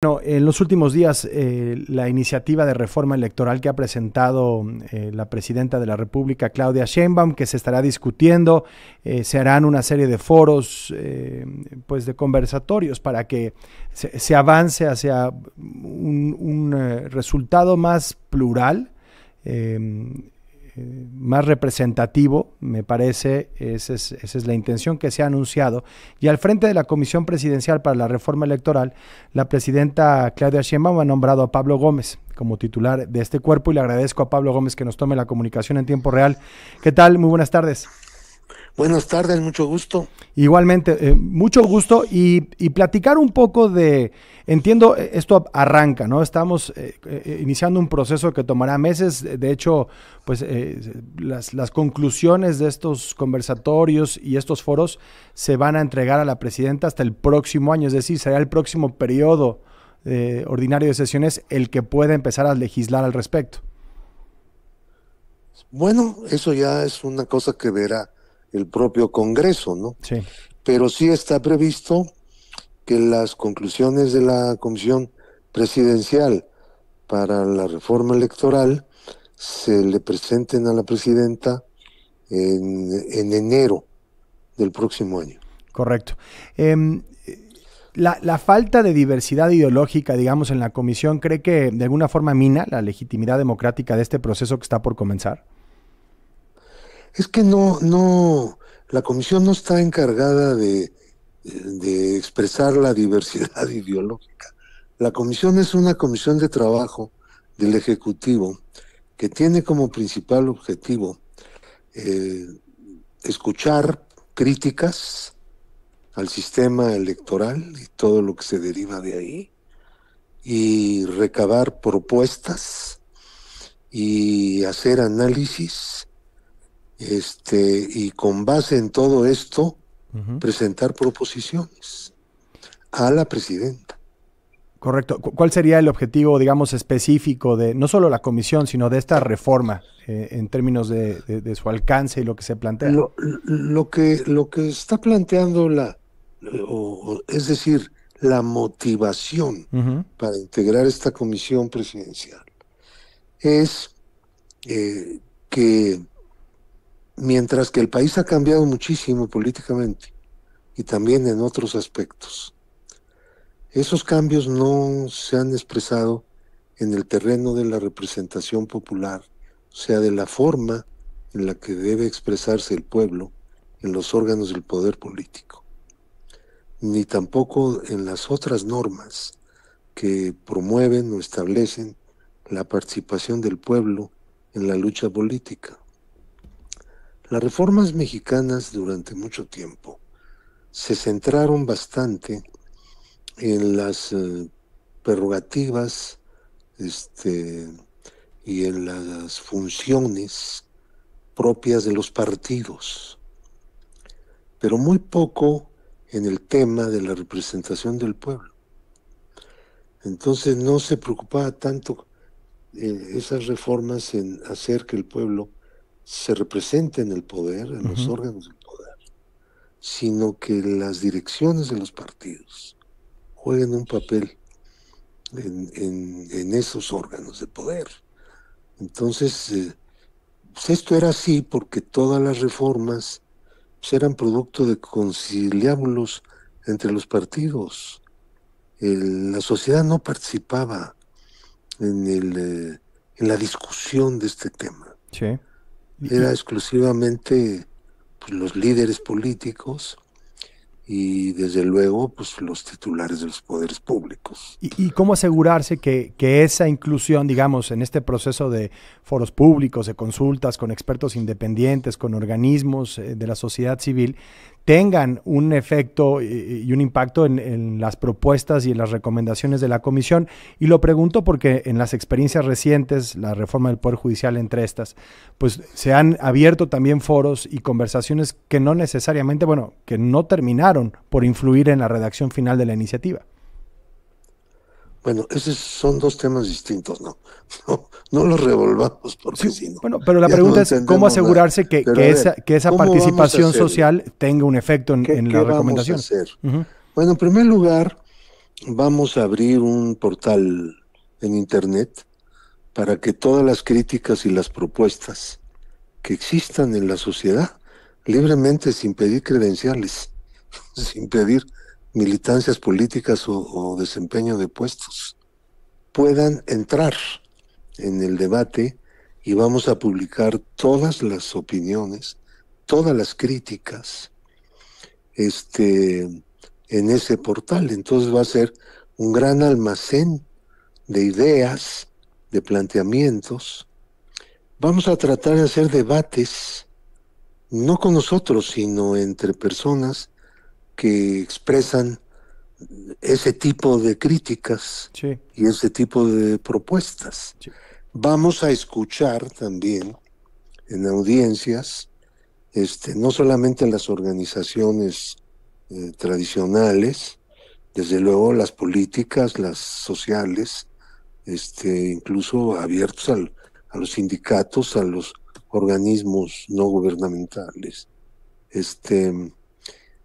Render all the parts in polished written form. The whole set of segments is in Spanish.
Bueno, en los últimos días, la iniciativa de reforma electoral que ha presentado la presidenta de la República, Claudia Sheinbaum, que se estará discutiendo, se harán una serie de foros, pues de conversatorios para que se avance hacia un resultado más plural, más representativo, me parece. Esa es la intención que se ha anunciado. Y al frente de la Comisión Presidencial para la Reforma Electoral, la presidenta Claudia Sheinbaum ha nombrado a Pablo Gómez como titular de este cuerpo, y le agradezco a Pablo Gómez que nos tome la comunicación en tiempo real. ¿Qué tal? Muy buenas tardes. Buenas tardes, mucho gusto. Igualmente, mucho gusto y platicar un poco de, entiendo, esto arranca, ¿no? Estamos iniciando un proceso que tomará meses. De hecho, pues las conclusiones de estos conversatorios y estos foros se van a entregar a la presidenta hasta el próximo año, es decir, será el próximo periodo ordinario de sesiones el que pueda empezar a legislar al respecto. Bueno, eso ya es una cosa que verá el propio Congreso, ¿no? Sí. Pero sí está previsto que las conclusiones de la Comisión Presidencial para la Reforma Electoral se le presenten a la presidenta en enero del próximo año. Correcto. La falta de diversidad ideológica, digamos, en la comisión, ¿cree que de alguna forma mina la legitimidad democrática de este proceso que está por comenzar? Es que la comisión no está encargada de expresar la diversidad ideológica. La comisión es una comisión de trabajo del Ejecutivo que tiene como principal objetivo escuchar críticas al sistema electoral y todo lo que se deriva de ahí, y recabar propuestas y hacer análisis, y con base en todo esto presentar proposiciones a la presidenta. Correcto. ¿Cuál sería el objetivo, digamos, específico de no solo la comisión, sino de esta reforma en términos de su alcance y lo que se plantea? Lo que está planteando es decir, la motivación para integrar esta comisión presidencial es que mientras que el país ha cambiado muchísimo políticamente y también en otros aspectos, esos cambios no se han expresado en el terreno de la representación popular, o sea, de la forma en la que debe expresarse el pueblo en los órganos del poder político, ni tampoco en las otras normas que promueven o establecen la participación del pueblo en la lucha política. Las reformas mexicanas durante mucho tiempo se centraron bastante en las prerrogativas y en las funciones propias de los partidos, pero muy poco en el tema de la representación del pueblo. Entonces no se preocupaba tanto esas reformas en hacer que el pueblo se represente en el poder, en los órganos del poder, sino que las direcciones de los partidos jueguen un papel en esos órganos de poder. Entonces, pues esto era así porque todas las reformas pues eran producto de conciliábulos entre los partidos. La sociedad no participaba en la discusión de este tema. Sí. Era exclusivamente pues, los líderes políticos y desde luego pues los titulares de los poderes públicos. ¿Y cómo asegurarse que esa inclusión, digamos, en este proceso de foros públicos, de consultas con expertos independientes, con organismos de la sociedad civil, tengan un efecto y un impacto en las propuestas y en las recomendaciones de la comisión? Y lo pregunto porque en las experiencias recientes, la reforma del Poder Judicial entre estas, pues se han abierto también foros y conversaciones que no necesariamente, bueno, que no terminaron por influir en la redacción final de la iniciativa. Bueno, esos son dos temas distintos, no los revolvamos porque Sí, si no, bueno, pero la ya pregunta no es cómo entendemos nada. asegurarse que esa ¿cómo vamos a participación hacerlo? social tenga un efecto en ¿Qué las vamos a recomendaciones. hacer? Bueno, en primer lugar, vamos a abrir un portal en Internet para que todas las críticas y las propuestas que existan en la sociedad, libremente, sin pedir credenciales, sin pedir militancias políticas o desempeño de puestos, puedan entrar en el debate, y vamos a publicar todas las opiniones, todas las críticas, en ese portal. Entonces va a ser un gran almacén de ideas, de planteamientos. Vamos a tratar de hacer debates, no con nosotros, sino entre personas que expresan ese tipo de críticas Sí, y ese tipo de propuestas. sí. Vamos a escuchar también en audiencias, no solamente las organizaciones tradicionales, desde luego las políticas, las sociales, incluso abiertos a los sindicatos, a los organismos no gubernamentales,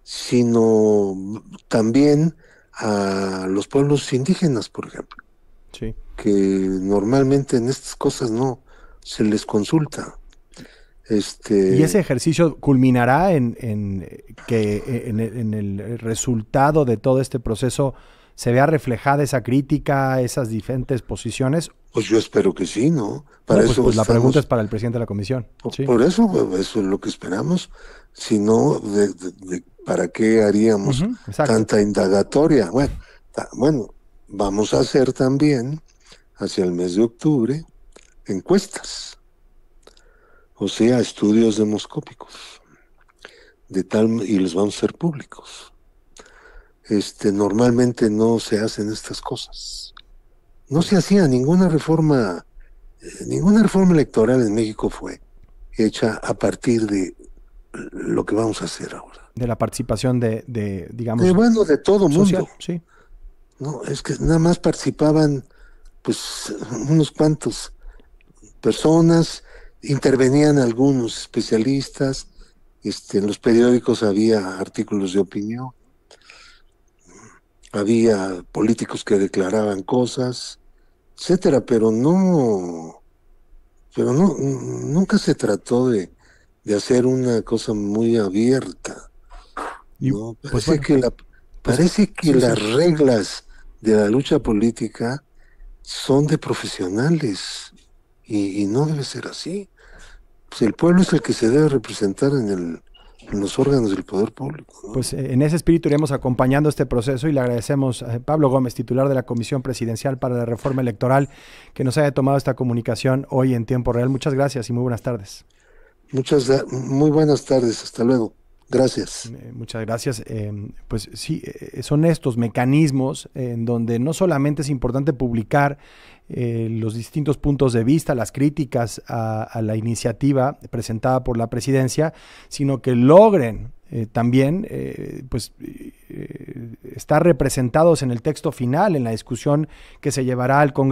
sino también a los pueblos indígenas, por ejemplo, Sí. que normalmente en estas cosas no se les consulta. Y ese ejercicio culminará en que en el resultado de todo este proceso se vea reflejada esa crítica, esas diferentes posiciones. Pues yo espero que sí, ¿no? No, Para eso pues la pregunta es estamos, para el presidente de la comisión. Sí. por eso, pues, eso es lo que esperamos. Si no, ¿para qué haríamos Ujú, exacto. tanta indagatoria? Bueno, bueno, vamos a hacer también, hacia el mes de octubre, encuestas, o sea, estudios demoscópicos, y los vamos a hacer públicos. Normalmente no se hacen estas cosas. No se hacía ninguna reforma electoral en México fue hecha a partir de lo que vamos a hacer ahora. De la participación digamos, Bueno, de todo social. mundo, Sí. ¿no? Es que nada más participaban, pues, unos cuantos personas, intervenían algunos especialistas, en los periódicos había artículos de opinión, había políticos que declaraban cosas, etcétera, pero no, nunca se trató de hacer una cosa muy abierta, Y ¿no? pues bueno, pues Parece que sí, sí. las reglas de la lucha política son de profesionales, y no debe ser así. Pues el pueblo es el que se debe representar en los órganos del poder público, ¿no? Pues en ese espíritu iremos acompañando este proceso y le agradecemos a Pablo Gómez, titular de la Comisión Presidencial para la Reforma Electoral, que nos haya tomado esta comunicación hoy en tiempo real. Muchas gracias y muy buenas tardes. Muy buenas tardes, hasta luego. Gracias. Muchas gracias. Pues sí, son estos mecanismos en donde no solamente es importante publicar los distintos puntos de vista, las críticas a la iniciativa presentada por la presidencia, sino que logren también estar representados en el texto final, en la discusión que se llevará al Congreso.